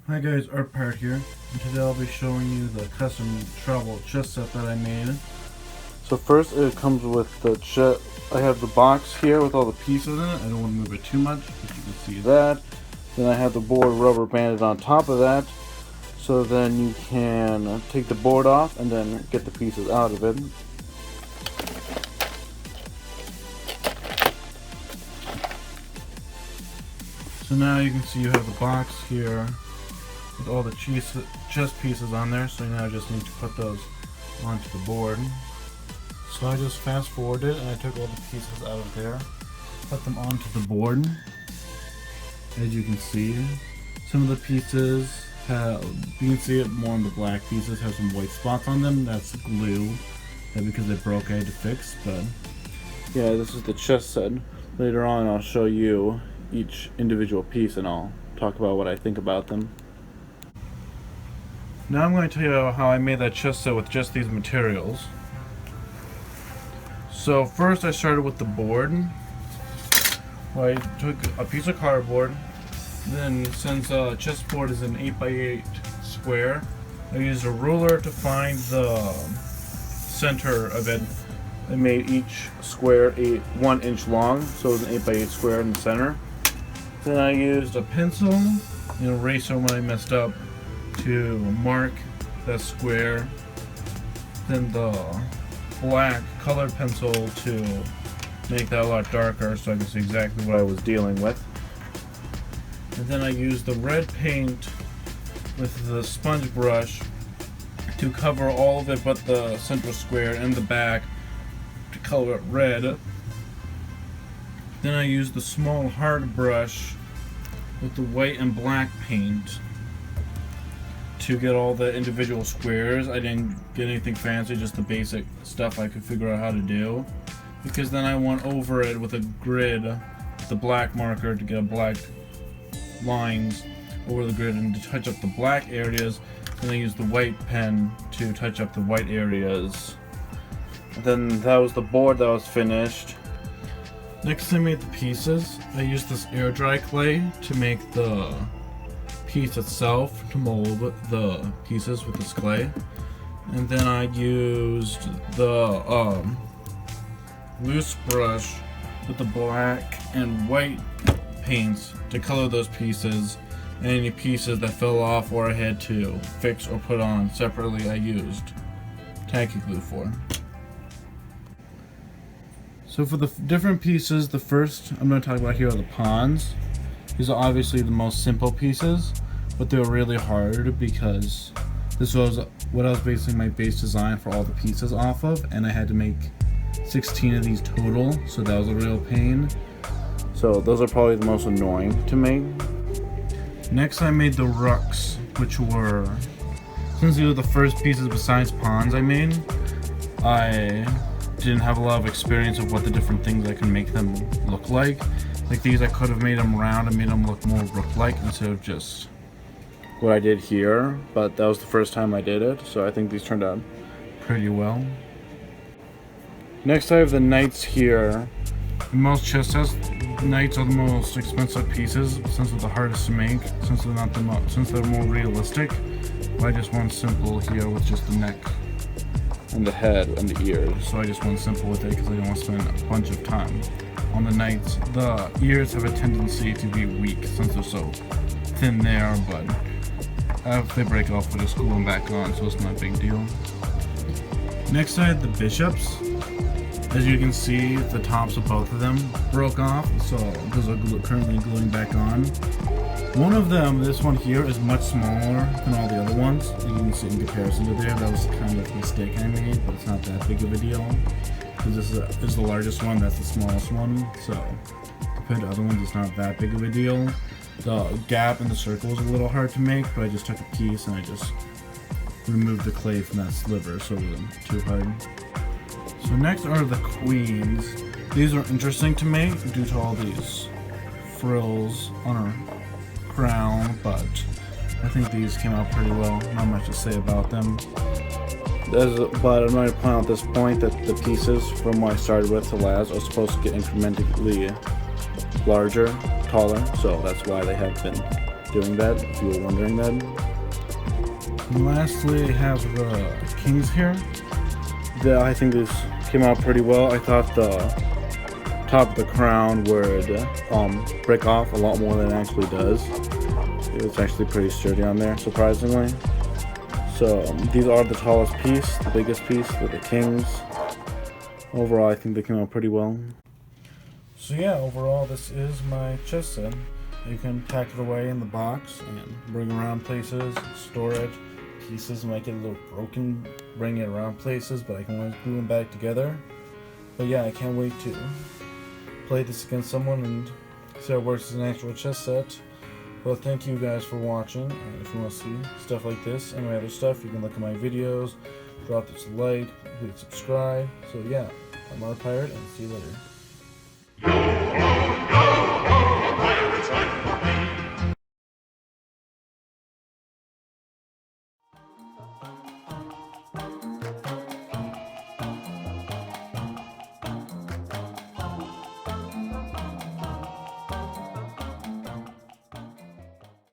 Hi guys, ArtPirate here, and today I'll be showing you the custom travel chest set that I made. So first it comes with the chest. I have the box here with all the pieces in it. I don't want to move it too much, but you can see that. Then I have the board rubber banded on top of that, so then you can take the board off and then get the pieces out of it. So now you can see you have the box here with all the chest pieces on there, so now I just need to put those onto the board. So I just fast forwarded and I took all the pieces out of there, put them onto the board. As you can see, some of the pieces have, you can see it more on the black pieces, have some white spots on them. That's glue, that because it broke I had to fix, but yeah, this is the chest set. Later on I'll show you each individual piece and I'll talk about what I think about them. Now I'm going to tell you how I made that chest set with just these materials. So first I started with the board. I took a piece of cardboard, then since chessboard is an 8x8 square, I used a ruler to find the center of it. I made each square 1 inch long, so it was an 8x8 square in the center. Then I used a pencil and eraser when I messed up to mark that square. Then the black colored pencil to make that a lot darker so I could see exactly what I was dealing with. And then I used the red paint with the sponge brush to cover all of it but the central square and the back to color it red. Then I used the small hard brush with the white and black paint to get all the individual squares. I didn't get anything fancy, just the basic stuff I could figure out how to do. Because then I went over it with a grid, with the black marker to get black lines over the grid and to touch up the black areas. And I used the white pen to touch up the white areas. And then that was the board that was finished. Next I made the pieces. I used this air dry clay to make the piece itself, to mold the pieces with this clay. And then I used the loose brush with the black and white paints to color those pieces. And any pieces that fell off or I had to fix or put on separately I used tacky glue for. So for the different pieces, the first I'm going to talk about here are the pawns. These are obviously the most simple pieces, but they were really hard because this was what I was basing my base design for all the pieces off of, and I had to make 16 of these total, so that was a real pain. So those are probably the most annoying to make. Next I made the rooks, which were, since these were the first pieces besides pawns I made, I didn't have a lot of experience of what the different things I can make them look like. Like these, I could have made them round and made them look more rook-like instead of just what I did here, but that was the first time I did it, so I think these turned out pretty well. Next I have the knights here. Most chest sets, knights are the most expensive pieces since they're the hardest to make, since they're not since they're more realistic. I just went simple here with just the neck and the head and the ears. So I just went simple with it because I didn't want to spend a bunch of time on the knights. The ears have a tendency to be weak since they're so thin there, but if they break off, we'll just glue them back on, so it's not a big deal. Next I had the bishops. As you can see, the tops of both of them broke off, so those are currently gluing back on. One of them, this one here, is much smaller than all the other ones. You can see in comparison to there, that was kind of a mistake I made, but it's not that big of a deal. Because this is the largest one, that's the smallest one, so compared to other ones, it's not that big of a deal. The gap in the circle was a little hard to make, but I just took a piece and I just removed the clay from that sliver, so it wasn't too hard. So next are the queens. These are interesting to make due to all these frills on her crown, but I think these came out pretty well. Not much to say about them. But I'm going to point out at this point that the pieces from what I started with to last are supposed to get incrementally larger, taller, so that's why they have been doing that, if you were wondering that. And lastly, I have the kings here. I think this came out pretty well. I thought the top of the crown would break off a lot more than it actually does. It was actually pretty sturdy on there, surprisingly. So these are the tallest piece, the biggest piece, the kings. Overall, I think they came out pretty well. So yeah, overall, this is my chess set. You can pack it away in the box and bring around places, store it. Pieces might get a little broken, bring it around places, but I can always glue them back together. But yeah, I can't wait to play this against someone and see how it works as an actual chess set. Well, thank you guys for watching, and if you want to see stuff like this and my other stuff, you can look at my videos, drop this like, please subscribe. So yeah, I'm ArtPirate, and see you later.